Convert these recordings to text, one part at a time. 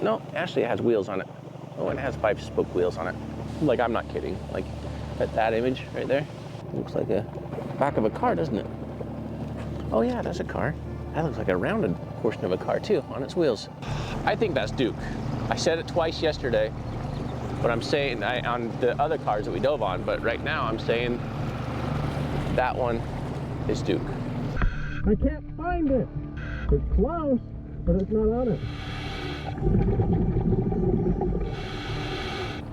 No, actually it has wheels on it. Oh, it has 5-spoke wheels on it. Like, I'm not kidding. Like, that image right there looks like a back of a car, doesn't it? Oh yeah, that's a car. That looks like a rounded portion of a car too, on its wheels. I think that's Duke. I said it twice yesterday, but I'm saying on the other cars that we dove on, but right now I'm saying that one is Duke. I can't find it. It's close, but it's not on it.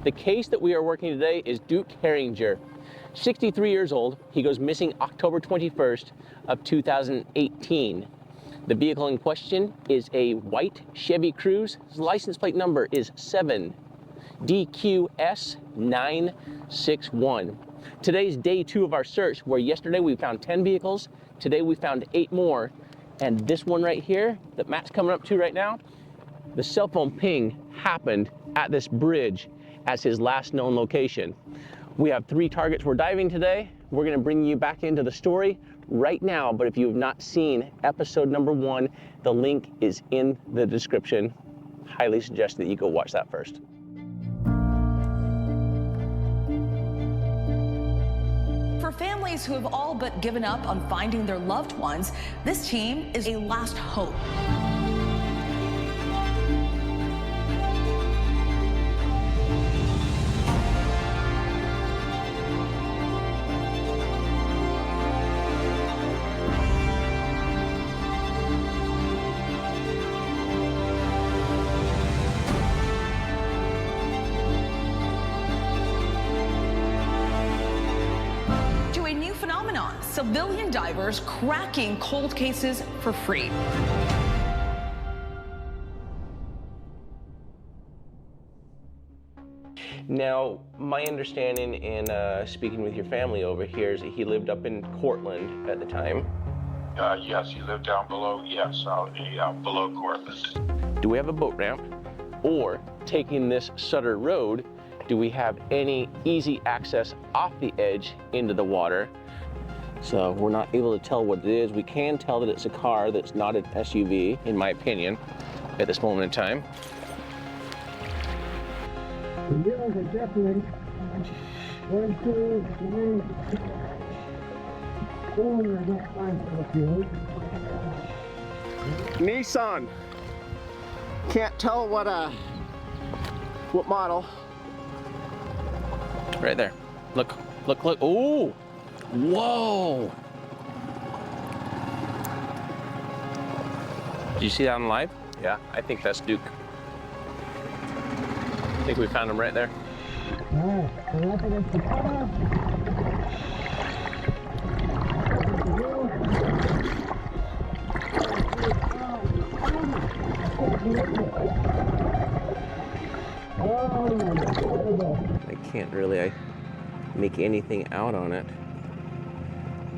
The case that we are working today is Duke Herringer, 63 years old. He goes missing October 21st of 2018. The vehicle in question is a white Chevy Cruze. His license plate number is 7DQS961. Today's day 2 of our search, where yesterday we found 10 vehicles, today we found 8 more, and this one right here that Matt's coming up to right now, the cell phone ping happened at this bridge as his last known location. We have 3 targets we're diving today. We're gonna bring you back into the story right now, but if you have not seen episode number 1, the link is in the description. Highly suggest that you go watch that first. For families who have all but given up on finding their loved ones, this team is a last hope. Civilian divers cracking cold cases for free. Now, my understanding in speaking with your family over here is that he lived up in Cortland at the time. Yes, he lived down below, below Cortland. Do we have a boat ramp? Or, taking this Sutter Road, do we have any easy access off the edge into the water? So we're not able to tell what it is. We can tell that it's a car that's not an SUV, in my opinion, at this moment in time. The wheels are definitely 1, 2, 3, 4. I don't find the wheels. Nissan. Can't tell what model. Right there. Look, look, look. Oh! Whoa! Did you see that on live? Yeah, I think that's Duke. I think we found him right there. Oh, we're up against the car. I can't really make anything out on it.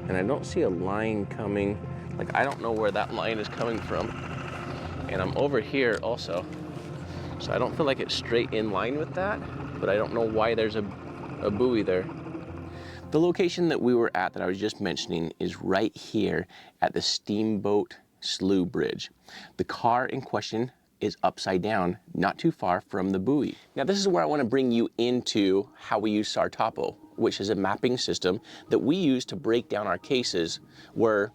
And I don't see a line coming. Like, I don't know where that line is coming from. And I'm over here also. So I don't feel like it's straight in line with that, but I don't know why there's a buoy there. The location that we were at that I was just mentioning is right here at the Steamboat Slough Bridge. The car in question is upside down, not too far from the buoy. Now this is where I want to bring you into how we use SAR-Topo, which is a mapping system that we use to break down our cases where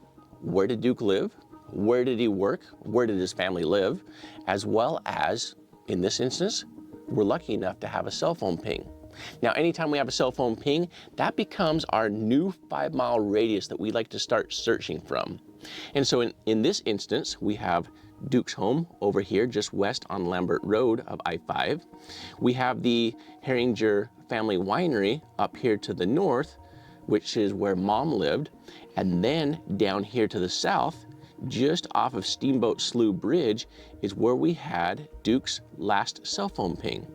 did Duke live, where did he work, where did his family live, as well as, in this instance, we're lucky enough to have a cell phone ping. Now, anytime we have a cell phone ping, that becomes our new 5-mile radius that we like to start searching from. And so in this instance, we have Duke's home over here, just west on Lambert Road of I-5. We have the Herringer Family Winery up here to the north, which is where Mom lived. And then down here to the south, just off of Steamboat Slough Bridge, is where we had Duke's last cell phone ping.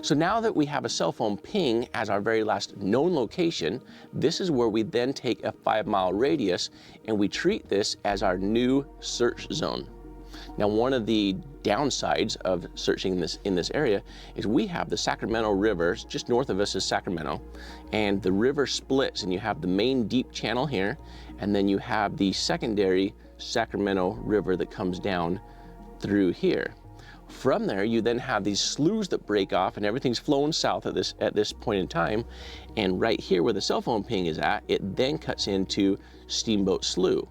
So now that we have a cell phone ping as our very last known location, this is where we then take a 5-mile radius and we treat this as our new search zone. Now, one of the downsides of searching in this area is we have the Sacramento River, just north of us is Sacramento, and the river splits and you have the main deep channel here, and then you have the secondary Sacramento River that comes down through here. From there, you then have these sloughs that break off, and everything's flowing south at this point in time. And right here where the cell phone ping is at, it then cuts into Steamboat Slough.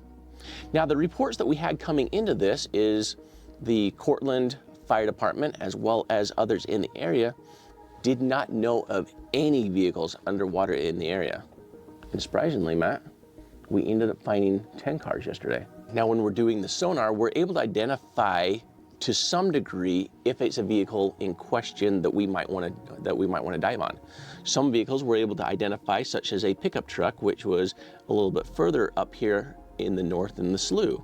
Now, the reports that we had coming into this is the Cortland Fire Department, as well as others in the area, did not know of any vehicles underwater in the area. And surprisingly, Matt, we ended up finding 10 cars yesterday. Now, when we're doing the sonar, we're able to identify to some degree if it's a vehicle in question that we might want to dive on. Some vehicles we're able to identify, such as a pickup truck, which was a little bit further up here in the north in the slough.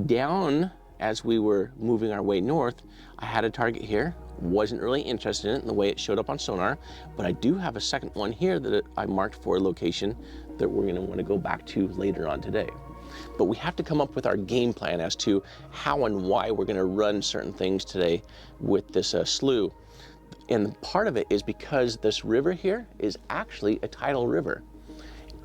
Down as we were moving our way north, I had a target here. Wasn't really interested in it in the way it showed up on sonar, but I do have a second one here that I marked for a location that we're going to want to go back to later on today. But we have to come up with our game plan as to how and why we're going to run certain things today with this slough. And part of it is because this river here is actually a tidal river.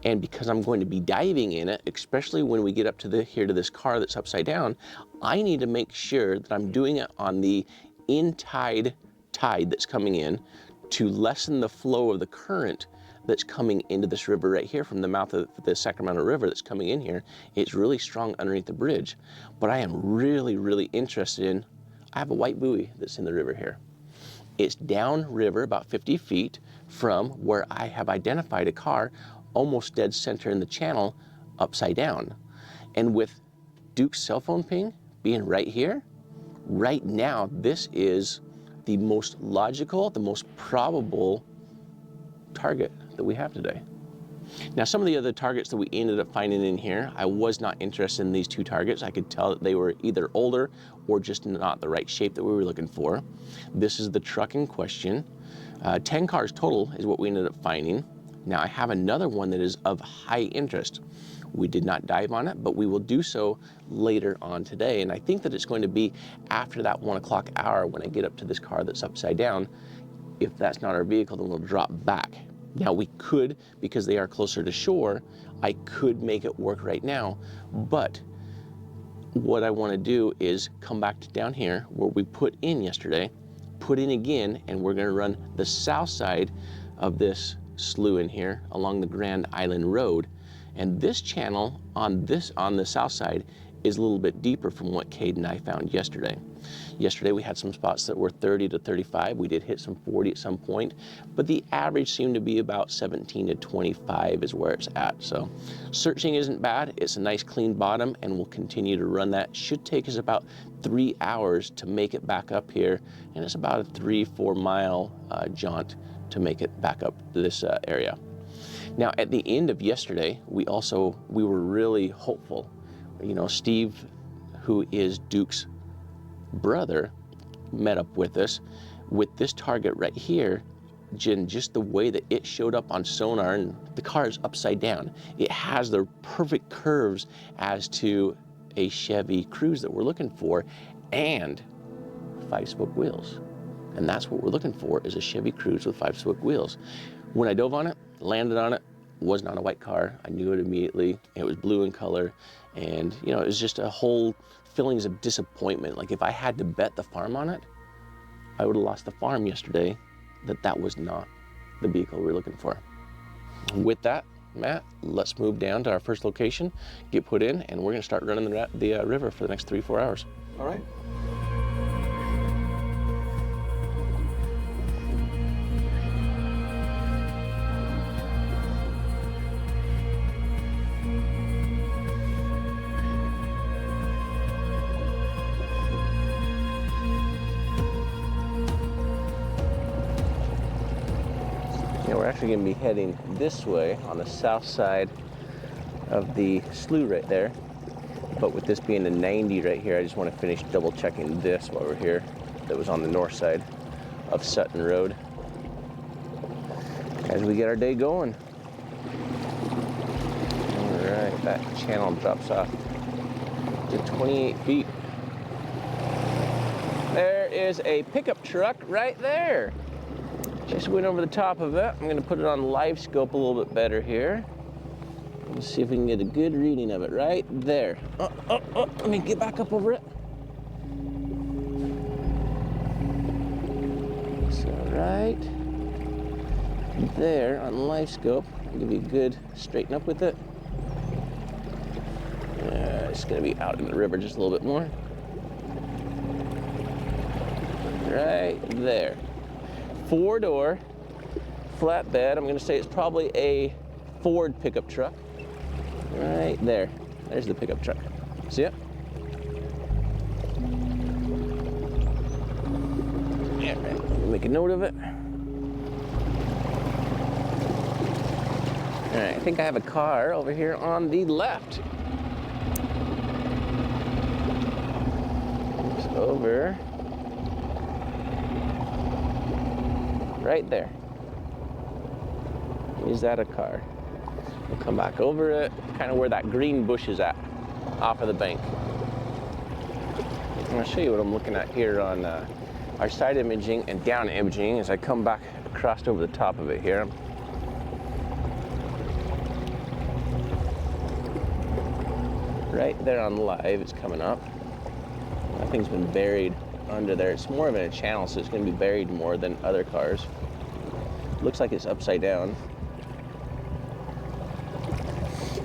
And because I'm going to be diving in it, especially when we get up to here to this car that's upside down, I need to make sure that I'm doing it on the in-tide tide that's coming in to lessen the flow of the current that's coming into this river right here from the mouth of the Sacramento River that's coming in here. It's really strong underneath the bridge. But I am really, really interested in, I have a white buoy that's in the river here. It's downriver about 50 feet from where I have identified a car almost dead center in the channel upside down. And with Duke's cell phone ping being right here, right now, this is the most logical, the most probable target that we have today. Now, some of the other targets that we ended up finding in here, I was not interested in these two targets. I could tell that they were either older or just not the right shape that we were looking for. This is the truck in question. 10 cars total is what we ended up finding. Now, I have another one that is of high interest. We did not dive on it, but we will do so later on today. And I think that it's going to be after that 1 o'clock hour when I get up to this car that's upside down. If that's not our vehicle, then we'll drop back. Now, we could, because they are closer to shore, I could make it work right now. But what I want to do is come back to down here where we put in yesterday, put in again, and we're going to run the south side of this slough in here along the Grand Island Road. And this channel on the south side is a little bit deeper from what Cade and I found yesterday. Yesterday we had some spots that were 30 to 35. We did hit some 40 at some point, but the average seemed to be about 17 to 25 is where it's at. So searching isn't bad. It's a nice clean bottom, and we'll continue to run that. Should take us about 3 hours to make it back up here, and it's about a 3-4 mile jaunt to make it back up to this area. Now, at the end of yesterday, we were really hopeful. You know, Steve, who is Duke's brother, met up with us with this target right here. Just the way that it showed up on sonar, and the car is upside down. It has the perfect curves as to a Chevy Cruze that we're looking for, and 5-spoke wheels. And that's what we're looking for, is a Chevy Cruze with 5-spoke wheels. When I dove on it, landed on it, was not a white car. I knew it immediately. It was blue in color. And, you know, it was just a whole feelings of disappointment. Like, if I had to bet the farm on it, I would have lost the farm yesterday that was not the vehicle we were looking for. With that, Matt, let's move down to our first location, get put in, and we're going to start running the river for the next 3-4 hours. All right. We're actually going to be heading this way on the south side of the slough right there. But with this being the 90 right here, I just want to finish double checking this while we're here. That was on the north side of Sutton Road as we get our day going. All right, that channel drops off to 28 feet. There is a pickup truck right there. Just went over the top of it. I'm gonna put it on live scope a little bit better here. Let's see if we can get a good reading of it right there. Let me get back up over it. right there on live scope. I'll give you a good straighten up with it. It's gonna be out in the river just a little bit more. Right there. 4-door flatbed. I'm gonna say it's probably a Ford pickup truck. Right there. There's the pickup truck. See it? Yeah, right. Make a note of it. All right, I think I have a car over here on the left. It's over. Right there. Is that a car? We'll come back over it, kind of where that green bush is at, off of the bank. I'm gonna show you what I'm looking at here on our side imaging and down imaging as I come back across over the top of it here. Right there on live, it's coming up. That thing's been buried under there. It's more of a channel, so it's going to be buried more than other cars. Looks like it's upside down.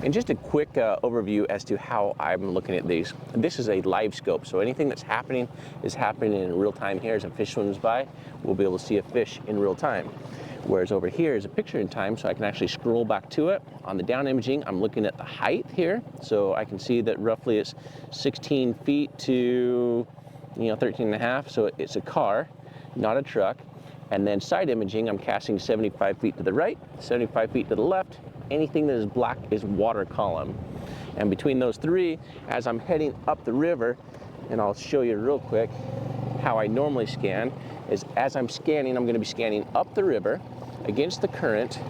And just a quick overview as to how I'm looking at these. This is a live scope, so anything that's happening is happening in real time here. As a fish swims by, we'll be able to see a fish in real time. Whereas over here is a picture in time, so I can actually scroll back to it. On the down imaging, I'm looking at the height here, so I can see that roughly it's 16 feet to 13 and a half, so it's a car, not a truck. And then side imaging, I'm casting 75 feet to the right, 75 feet to the left. Anything that is black is water column. And between those three, as I'm heading up the river, and I'll show you real quick how I normally scan, is as I'm scanning, I'm going to be scanning up the river against the current,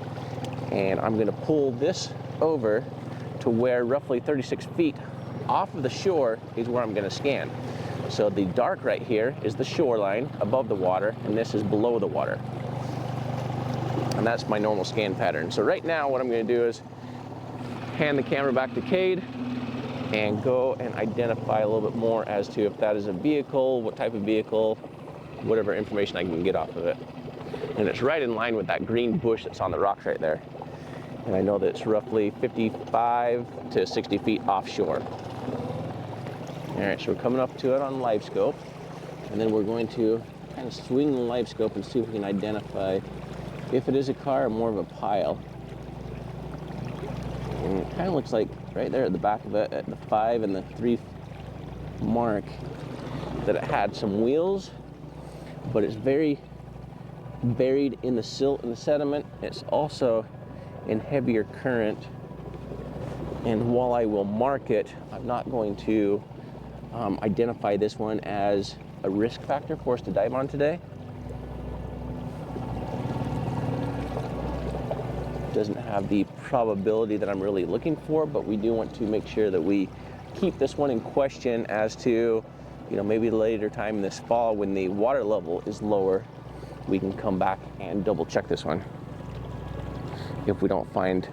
and I'm going to pull this over to where roughly 36 feet off of the shore is where I'm going to scan. So the dark right here is the shoreline above the water, and this is below the water. And that's my normal scan pattern. So right now what I'm going to do is hand the camera back to Cade and go and identify a little bit more as to if that is a vehicle, what type of vehicle, whatever information I can get off of it. And it's right in line with that green bush that's on the rocks right there. And I know that it's roughly 55 to 60 feet offshore. All right, so we're coming up to it on live scope, and then we're going to kind of swing the live scope and see if we can identify if it is a car or more of a pile. And it kind of looks like right there at the back of it, at the 5 and the 3 mark, that it had some wheels, but it's very buried in the silt and the sediment. It's also in heavier current, and while I will mark it, I'm not going to identify this one as a risk factor for us to dive on today. Doesn't have the probability that I'm really looking for, but we do want to make sure that we keep this one in question as to, maybe later time this fall when the water level is lower, we can come back and double check this one if we don't find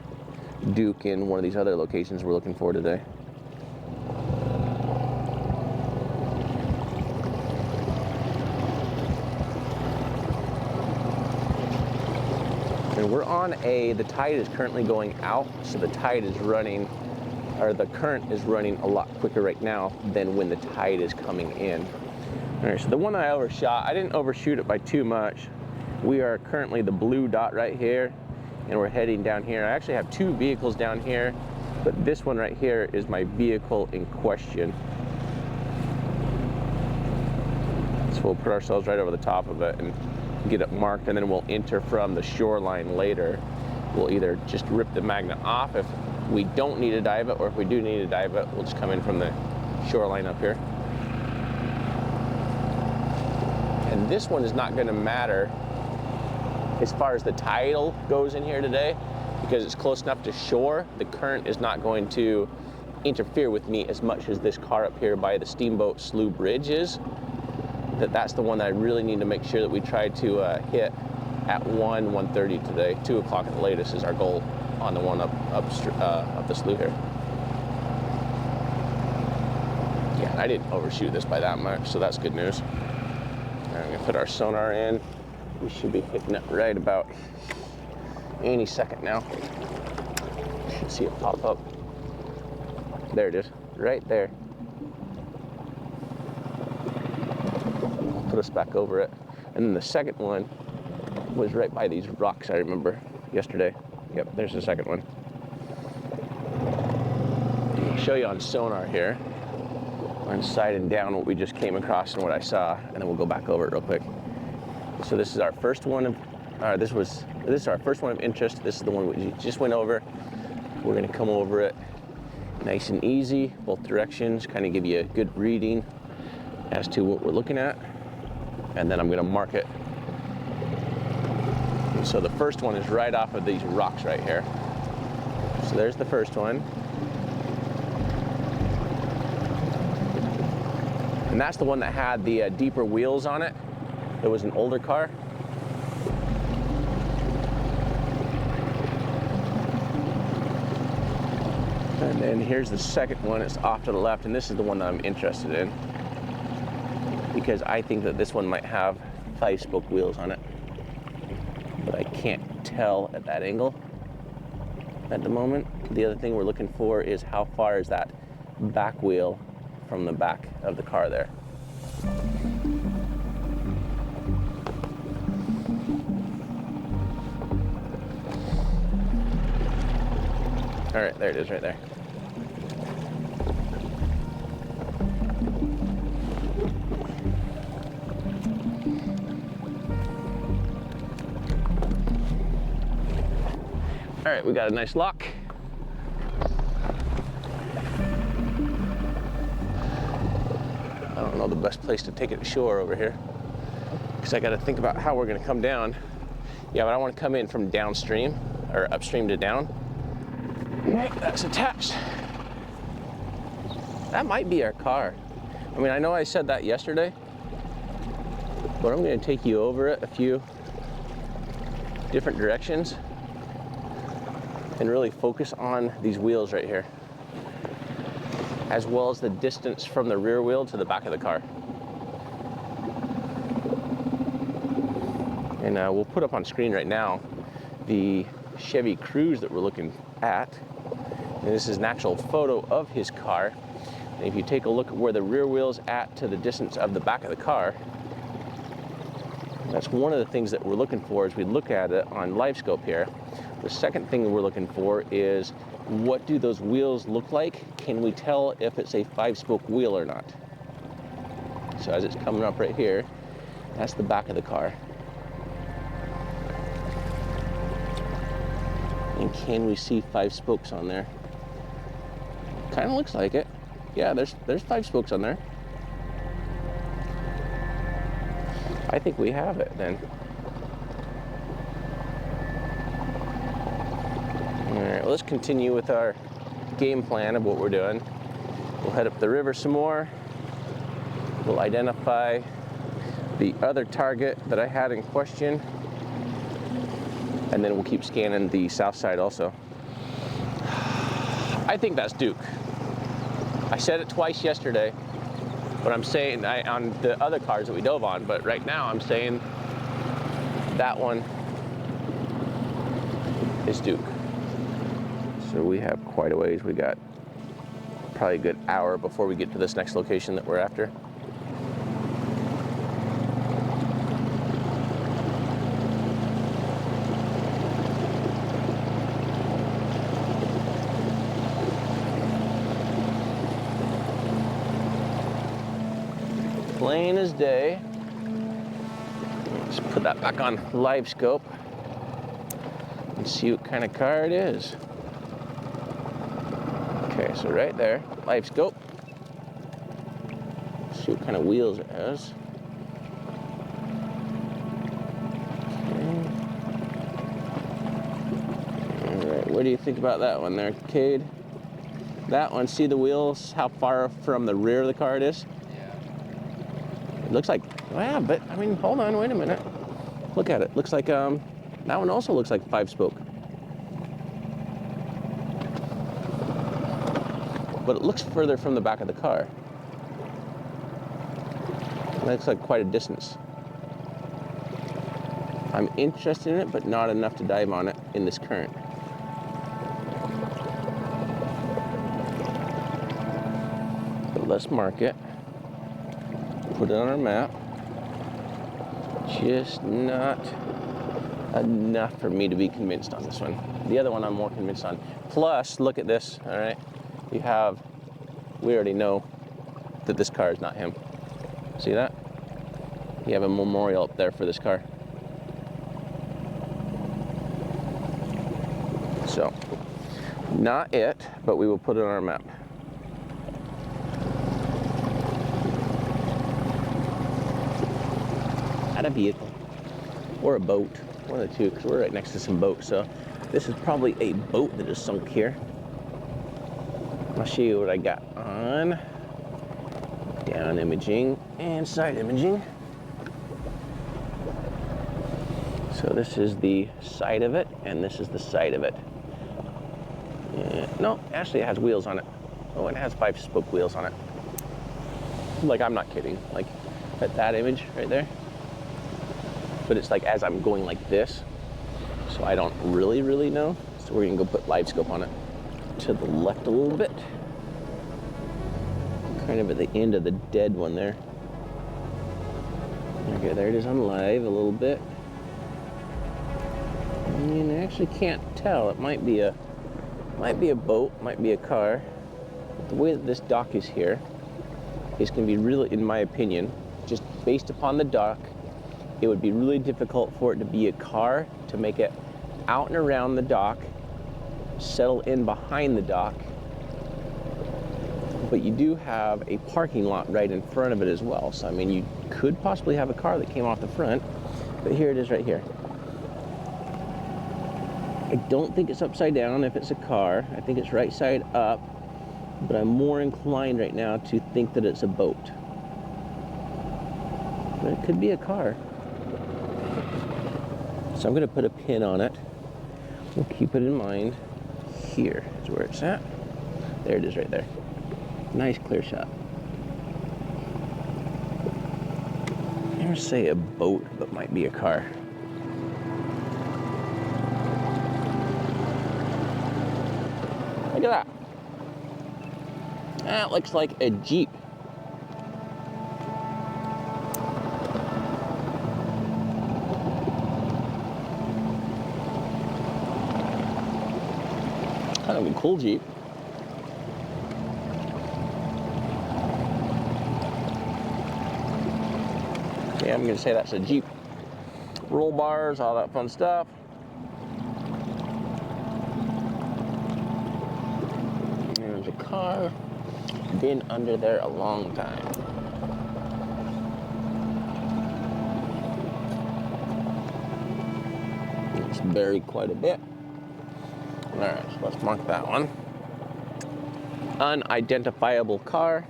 Duke in one of these other locations we're looking for today. And we're on the tide is currently going out, so the tide is running, or the current is running a lot quicker right now than when the tide is coming in. All right, so the one I overshot, I didn't overshoot it by too much. We are currently the blue dot right here, and we're heading down here. I actually have 2 vehicles down here, but this one right here is my vehicle in question. So we'll put ourselves right over the top of it and get it marked, and then we'll enter from the shoreline later. We'll either just rip the magnet off if we don't need to dive it, or if we do need to dive it, we'll just come in from the shoreline up here. And this one is not going to matter as far as the tidal goes in here today, because it's close enough to shore. The current is not going to interfere with me as much as this car up here by the Steamboat Slough Bridge is. That's the one that I really need to make sure that we try to hit at 1:30 today. 2 o'clock at the latest is our goal on the one up the slough here. Yeah, I didn't overshoot this by that much, so that's good news. All right, I'm gonna put our sonar in We should be hitting it right about any second now. Should see it pop up. There it is, right there. I'll put us back over it. And then the second one was right by these rocks I remember yesterday. Yep, there's the second one. I'll show you on sonar here, on side and down, what we just came across and what I saw, and then we'll go back over it real quick. So this is our first one of, this is our first one of interest. This is the one we just went over. We're gonna come over it nice and easy, both directions, kind of give you a good reading as to what we're looking at, and then I'm gonna mark it. And so the first one is right off of these rocks right here. So there's the first one. And that's the one that had the deeper wheels on it. It was an older car. And then here's the second one. It's off to the left, and this is the one that I'm interested in because I think that this one might have 5-spoke wheels on it, but I can't tell at that angle at the moment. The other thing we're looking for is how far is that back wheel from the back of the car there. All right, there it is right there. All right, we got a nice lock. I don't know the best place to take it ashore over here because I got to think about how we're going to come down. Yeah, but I want to come in from downstream or upstream to down. Okay, that's attached. That might be our car. I mean, I know I said that yesterday, but I'm going to take you over it a few different directions and really focus on these wheels right here, as well as the distance from the rear wheel to the back of the car. And we'll put up on screen right now the Chevy Cruze that we're looking at. And this is an actual photo of his car. And if you take a look at where the rear wheel's at to the distance of the back of the car, that's one of the things that we're looking for as we look at it on live scope here. The second thing that we're looking for is what do those wheels look like? Can we tell if it's a 5-spoke wheel or not? So as it's coming up right here, that's the back of the car. And can we see 5 spokes on there? Kind of looks like it. Yeah, there's 5 spokes on there. I think we have it then. All right, well, let's continue with our game plan of what we're doing. We'll head up the river some more. We'll identify the other target that I had in question. And then we'll keep scanning the south side also. I think that's Duke. I said it twice yesterday, but I'm saying on the other cars that we dove on, but right now I'm saying that one is Duke. So we have quite a ways. We got probably a good hour before we get to this next location that we're after. Plain as day. Let's put that back on live scope and see what kind of car it is. Okay, so right there, live scope. See what kind of wheels it has. Okay. All right, what do you think about that one there, Cade? That one, see the wheels, how far from the rear of the car it is? Looks like, yeah, but I mean, hold on, wait a minute. Look at it. Looks like that one also looks like 5-spoke. But it looks further from the back of the car. It looks like quite a distance. I'm interested in it, but not enough to dive on it in this current. But let's mark it, put it on our map. Just not enough for me to be convinced on this one. The other one I'm more convinced on. Plus, look at this, all right? We already know that this car is not him. See that? You have a memorial up there for this car. So, not it, but we will put it on our map. At a vehicle or a boat, one of the two, because we're right next to some boats. So this is probably a boat that is sunk here. I'll show you what I got on. Down imaging and side imaging. So this is the side of it, and this is the side of it. No, actually it has wheels on it. Oh, it has 5-spoke wheels on it. Like, I'm not kidding. Like, at that image right there. But it's like as I'm going like this, so I don't really know. So we're gonna go put live scope on it. To the left a little bit. Kind of at the end of the dead one there. Okay, there it is on live a little bit. And I actually can't tell. It might be a boat, might be a car. But the way that this dock is here is gonna be really, in my opinion, just based upon the dock, it would be really difficult for it to be a car, to make it out and around the dock, settle in behind the dock. But you do have a parking lot right in front of it as well. So, I mean, you could possibly have a car that came off the front, but here it is right here. I don't think it's upside down if it's a car. I think it's right side up, but I'm more inclined right now to think that it's a boat. But it could be a car. So I'm gonna put a pin on it. We'll keep it in mind. Here is where it's at. There it is right there. Nice clear shot. I'm gonna say a boat, but might be a car. Look at that. That looks like a Jeep. Kind of a cool Jeep. Yeah, I'm gonna say that's a Jeep. Roll bars, all that fun stuff. There's a car. Been under there a long time. It's buried quite a bit. All right, so let's mark that one. Unidentifiable car,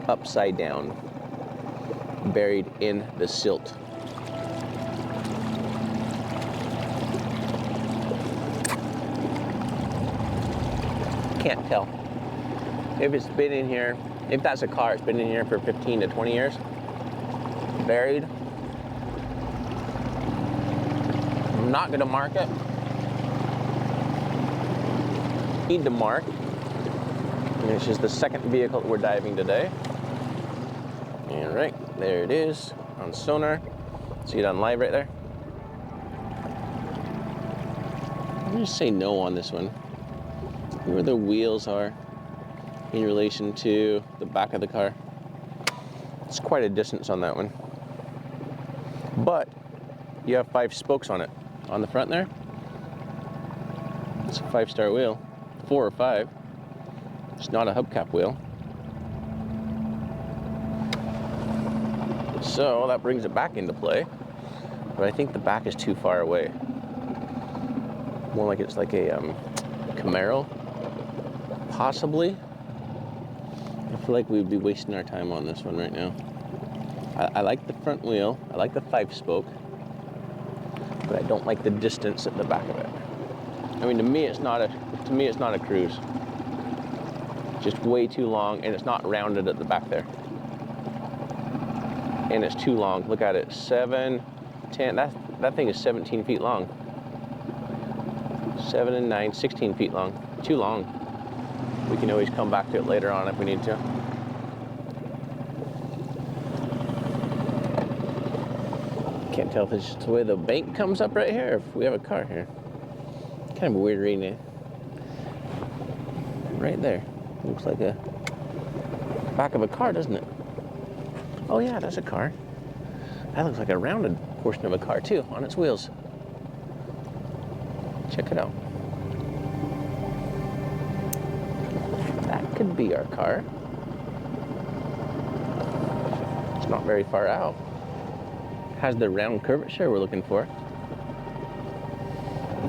upside down, buried in the silt. Can't tell. If it's been in here, if that's a car, it's been in here for 15 to 20 years. Buried. I'm not gonna mark it. Need to mark. And it's just the second vehicle that we're diving today. And right, there it is on sonar. See it on live right there? I'm gonna say no on this one. Where the wheels are in relation to the back of the car. It's quite a distance on that one. But you have 5 spokes on it. On the front there, it's a 5-star wheel. 4 or 5. It's not a hubcap wheel. So that brings it back into play. But I think the back is too far away. More like it's like a Camaro. Possibly. I feel like we'd be wasting our time on this one right now. I like the front wheel. I like the 5-spoke. But I don't like the distance at the back of it. I mean, to me, it's not a cruise. Just way too long, and it's not rounded at the back there. And it's too long. Look at it, 7, 10. That thing is 17 feet long. 7 and 9, 16 feet long. Too long. We can always come back to it later on if we need to. Can't tell if it's just the way the bank comes up right here or if we have a car here. Kind of weird reading it. Right there. Looks like a back of a car, doesn't it? Oh yeah, that's a car. That looks like a rounded portion of a car too, on its wheels. Check it out. That could be our car. It's not very far out. Has the round curvature we're looking for.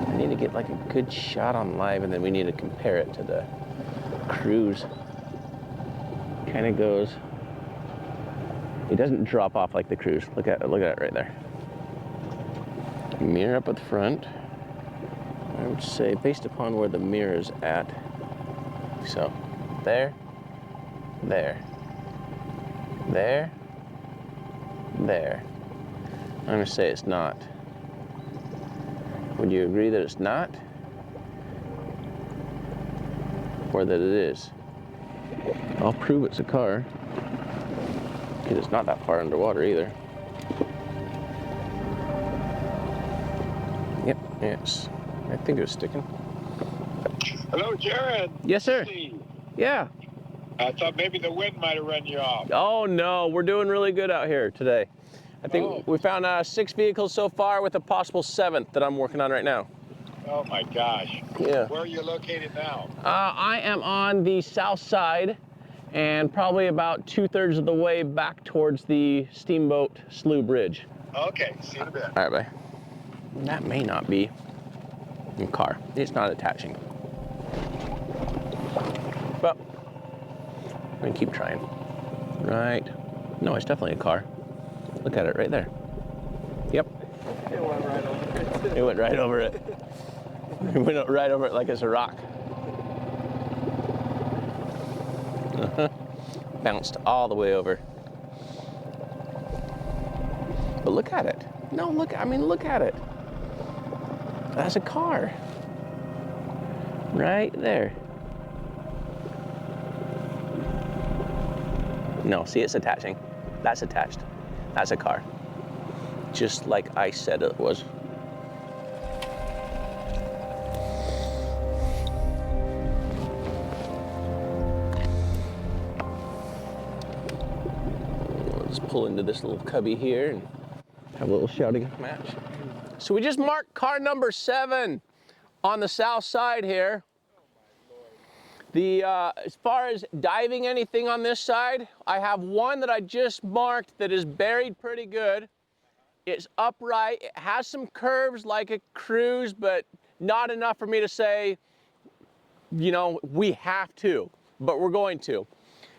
I need to get like a good shot on live, and then we need to compare it to the cruise. Kind of goes. It doesn't drop off like the cruise. Look at it right there. Mirror up at the front. I would say based upon where the mirror is at. So, there, there, there, there. I'm gonna say it's not. Would you agree that it's not? Or that it is? I'll prove it's a car. Because it's not that far underwater either. Yep, yes. I think it was sticking. Hello, Jared. Yes, sir. Steve. Yeah. I thought maybe the wind might have run you off. Oh no, we're doing really good out here today. I think we found 6 vehicles so far with a possible 7th that I'm working on right now. Oh my gosh. Yeah. Where are you located now? I am on the south side and probably about 2/3 of the way back towards the Steamboat Slough Bridge. Okay, see you in a bit. All right, bye. That may not be a car. It's not attaching. But I'm gonna keep trying. Right. No, it's definitely a car. Look at it right there. Yep. It went right over it. It went right over it. It went right over it like it's a rock. Bounced all the way over. But look at it. No, look at it. That's a car. Right there. No, see, it's attaching. That's attached. That's a car. Just like I said it was. Let's pull into this little cubby here and have a little shouting match. So we just marked car number 7 on the south side here. As far as diving anything on this side, I have one that I just marked that is buried pretty good. It's upright, it has some curves like a cruise, but not enough for me to say, you know, we have to, but we're going to.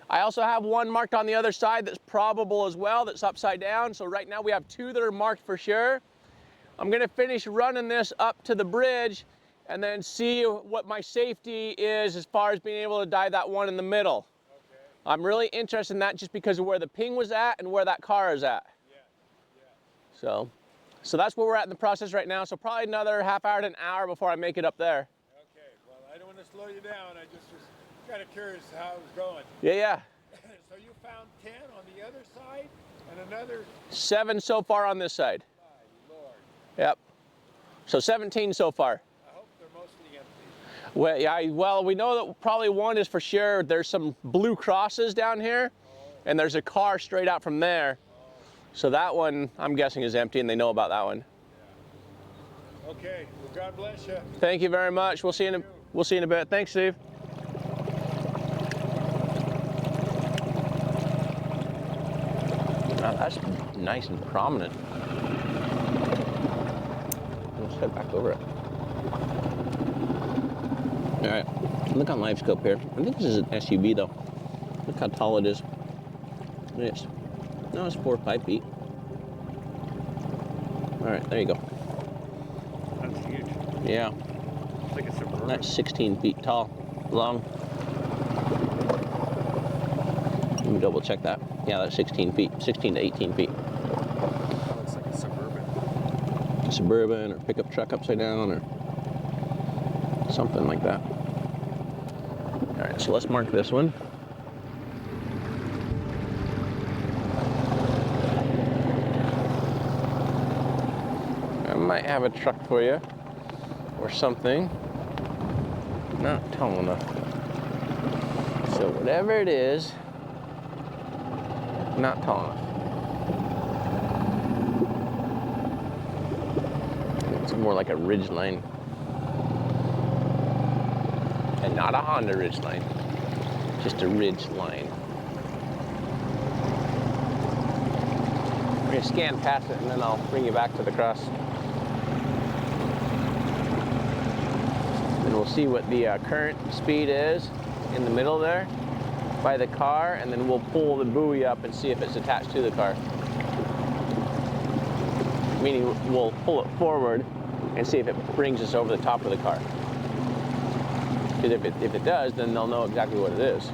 I also have one marked on the other side that's probable as well, that's upside down. So right now we have 2 that are marked for sure. I'm gonna finish running this up to the bridge and then see what my safety is as far as being able to dive that one in the middle. Okay. I'm really interested in that just because of where the ping was at and where that car is at. Yeah. Yeah. So that's where we're at in the process right now. So probably another half hour to an hour before I make it up there. Okay, well, I don't want to slow you down. I just was kind of curious how it was going. Yeah. So you found 10 on the other side and another 7 so far on this side. My Lord. Yep. So 17 so far. I hope they're mostly empty. Well, yeah, well, we know that probably one is for sure. There's some blue crosses down here, and there's a car straight out from there. So that one, I'm guessing, is empty, and they know about that one. Yeah. Okay, well, God bless you. Thank you very much. We'll see you in a bit. Thanks, Steve. Wow, that's nice and prominent. Let's head back over it. All right, look on live scope here. I think this is an SUV though. Look how tall it is. It's 4 or 5 feet. All right, there you go. That's huge. Yeah. It's like a Suburban. That's 16 feet tall, long. Let me double check that. Yeah, that's 16 feet, 16 to 18 feet. That looks like a Suburban. Suburban or pickup truck upside down or something like that. All right, so let's mark this one. I might have a truck for you or something. Not tall enough. So whatever it is, not tall enough. It's more like a ridge line. And not a Honda ridge line, just a ridge line. We're gonna scan past it and then I'll bring you back to the cross. And we'll see what the current speed is in the middle there by the car, and then we'll pull the buoy up and see if it's attached to the car. Meaning we'll pull it forward and see if it brings us over the top of the car. Because if it does, then they'll know exactly what it is.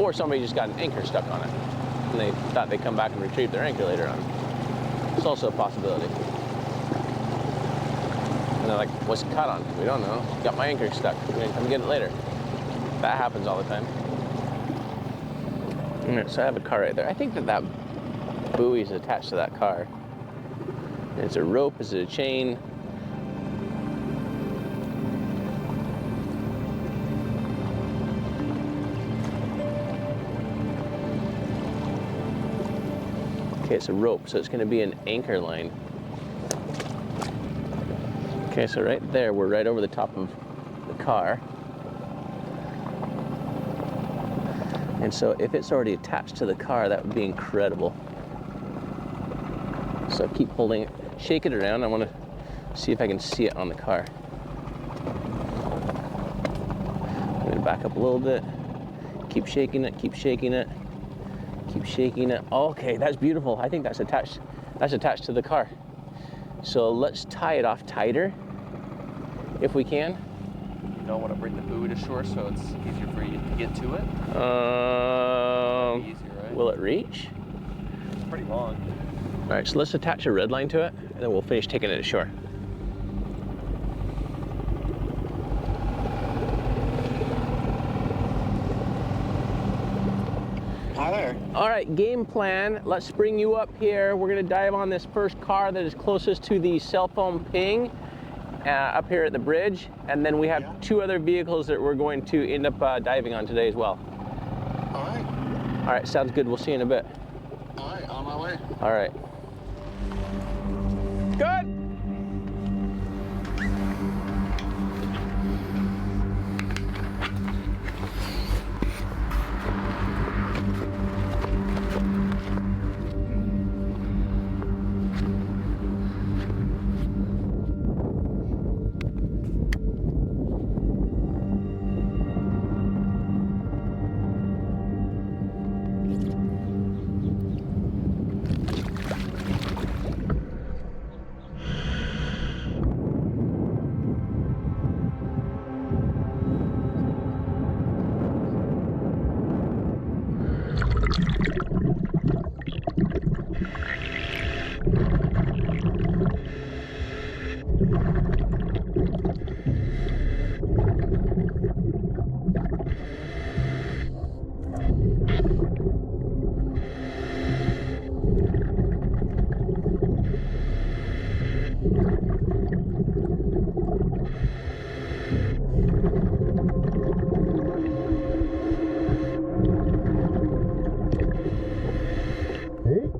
Or somebody just got an anchor stuck on it and they thought they'd come back and retrieve their anchor later on. It's also a possibility. And they're like, what's it caught on? We don't know. Got my anchor stuck. We're gonna come get it later. That happens all the time. All right, so I have a car right there. I think that buoy is attached to that car. It's a rope, is it a chain? Okay, it's a rope, so it's gonna be an anchor line. Okay, so right there, we're right over the top of the car. And so if it's already attached to the car, that would be incredible. So keep holding it, shake it around. I want to see if I can see it on the car. I'm gonna back up a little bit. Keep shaking it, keep shaking it, keep shaking it. Okay, that's beautiful. I think that's attached. That's attached to the car. So let's tie it off tighter, if we can. You don't want to bring the buoy to shore so it's easier for you to get to it? Easier, right? Will it reach? It's pretty long. All right, so let's attach a red line to it, and then we'll finish taking it ashore. Hi there. All right, game plan. Let's bring you up here. We're gonna dive on this first car that is closest to the cell phone ping up here at the bridge. And then we have two other vehicles that we're going to end up diving on today as well. All right. All right, sounds good. We'll see you in a bit. All right, on my way. All right. Good.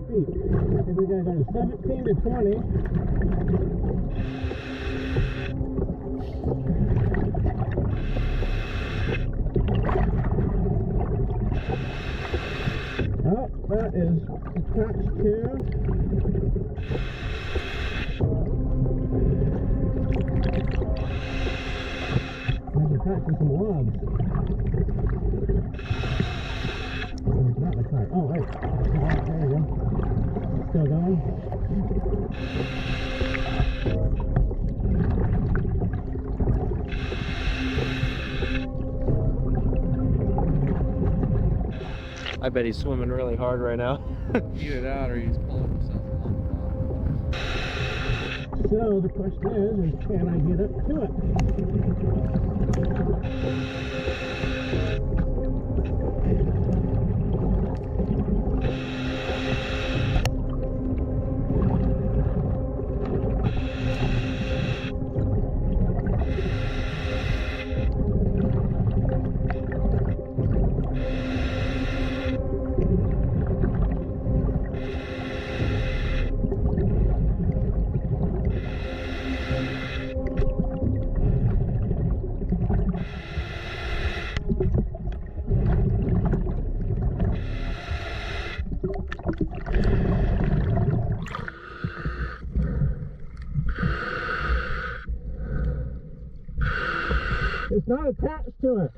We guys are 17 to 20. Oh, that is attached to. That's attached to some logs. Oh, it's not the car. Oh, wait. There you go. Still going? I bet he's swimming really hard right now. Get it out or he's pulling himself along. So the question is can I get up to it? It's not attached to it.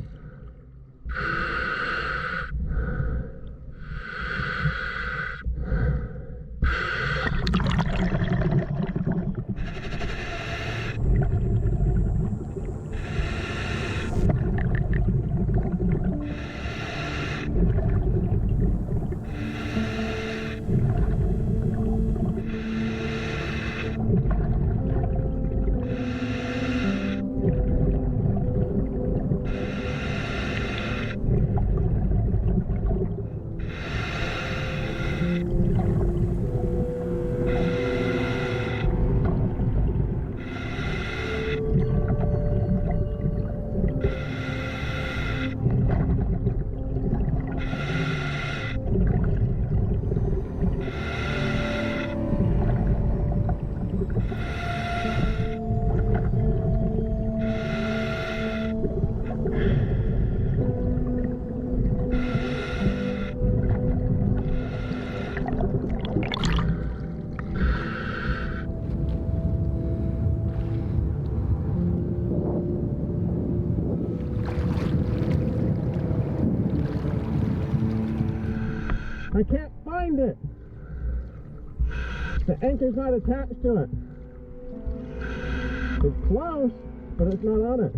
I can't find it. The anchor's not attached to it. It's close, but it's not on it.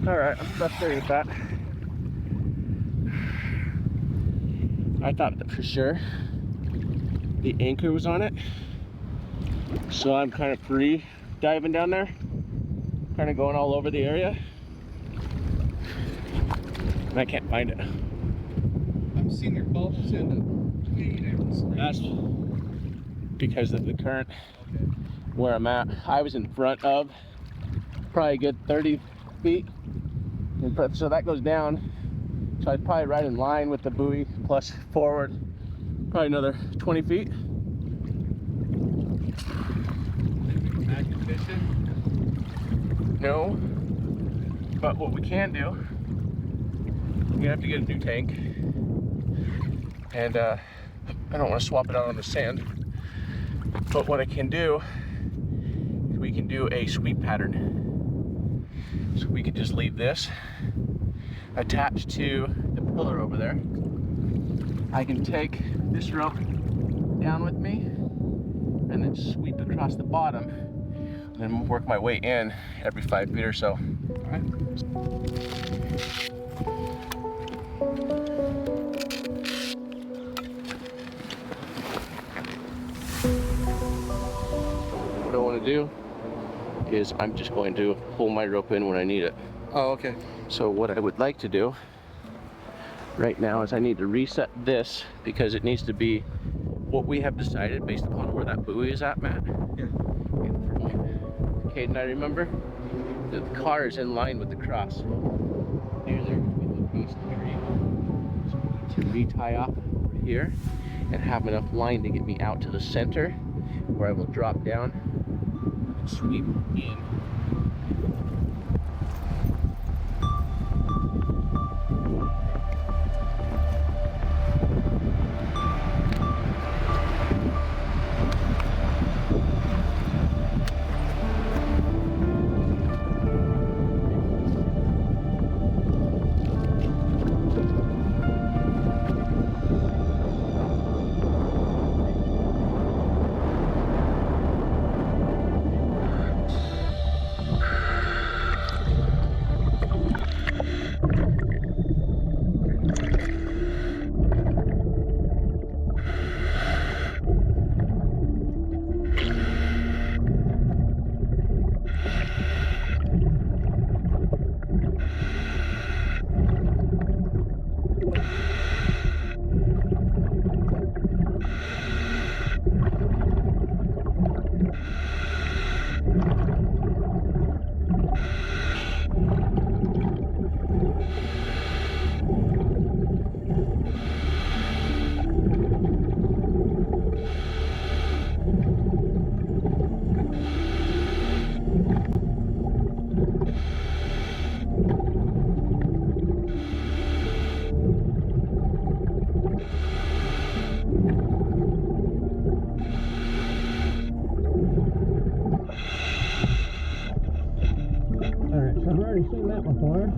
Alright, I'm frustrated with that. I thought that for sure the anchor was on it. So I'm kind of free diving down there. Kind of going all over the area. And I can't find it. I'm seeing your bubbles in the clean. That's because of the current where I'm at. I was in front of probably a good 30 feet. And so that goes down. So I'd probably right in line with the buoy plus forward probably another 20 feet. Active fishing? No. But what we can do, we're gonna have to get a new tank. And I don't want to swap it out on the sand. But what I can do is we can do a sweep pattern. So we could just leave this attached to the pillar over there. I can take this rope down with me and then sweep across the bottom and then work my way in every 5 feet or so. All right. What I want to do is I'm just going to pull my rope in when I need it. Oh, okay. So what I would like to do right now is I need to reset this because it needs to be what we have decided based upon where that buoy is at, Matt. Yeah. Kate and I remember that the car is in line with the cross. Near there between the east area. So I need to retie off over here and have enough line to get me out to the center where I will drop down and sweep in. I've already seen that before.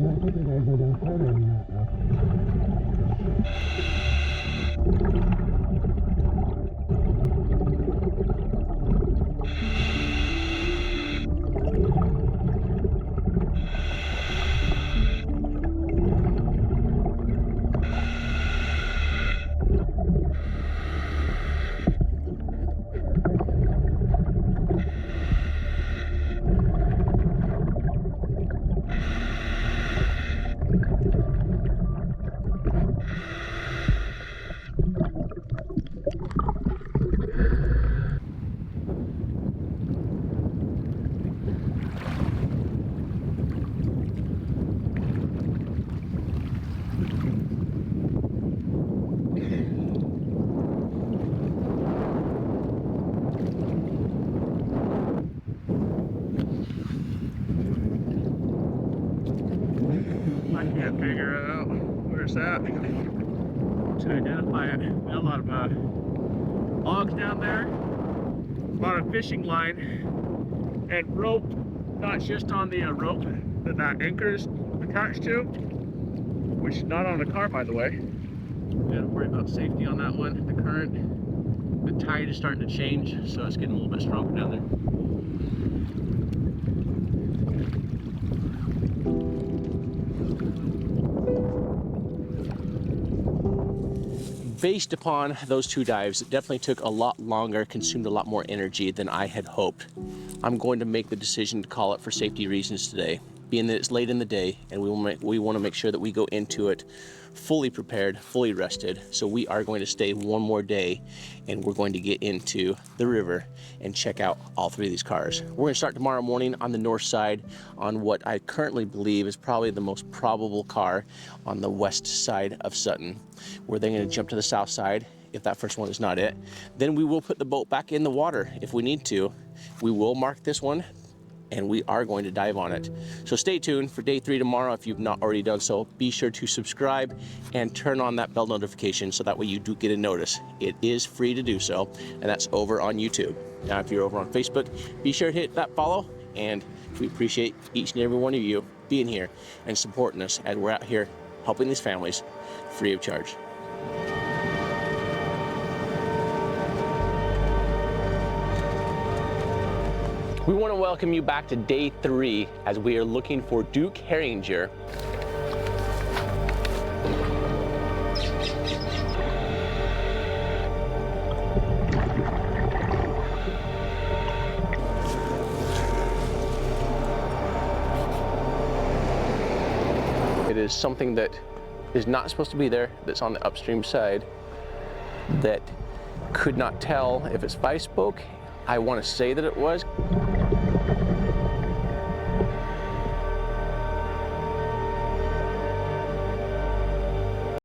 I think I go down further than that though. I can't figure it out. Where's that? To identify it. A lot of logs down there, a lot of fishing line, and rope, not just on the rope that anchor is attached to, which is not on the car, by the way. Gotta worry about safety on that one. The current, the tide is starting to change, so it's getting a little bit stronger down there. Based upon those 2 dives, it definitely took a lot longer, consumed a lot more energy than I had hoped. I'm going to make the decision to call it for safety reasons today, being that it's late in the day and we want to make sure that we go into it fully prepared, fully rested. So we are going to stay one more day and we're going to get into the river and check out all 3 of these cars. We're going to start tomorrow morning on the north side on what I currently believe is probably the most probable car on the west side of Sutton. We're then going to jump to the south side if that first one is not it. Then we will put the boat back in the water if we need to. We will mark this one and we are going to dive on it. So stay tuned for day 3 tomorrow. If you've not already done so, be sure to subscribe and turn on that bell notification so that way you do get a notice. It is free to do so, and that's over on YouTube. Now, if you're over on Facebook, be sure to hit that follow, and we appreciate each and every one of you being here and supporting us as we're out here helping these families free of charge. We want to welcome you back to day 3 as we are looking for Duke Herringer. It is something that is not supposed to be there, that's on the upstream side, that could not tell if it's 5-spoke. I want to say that it was.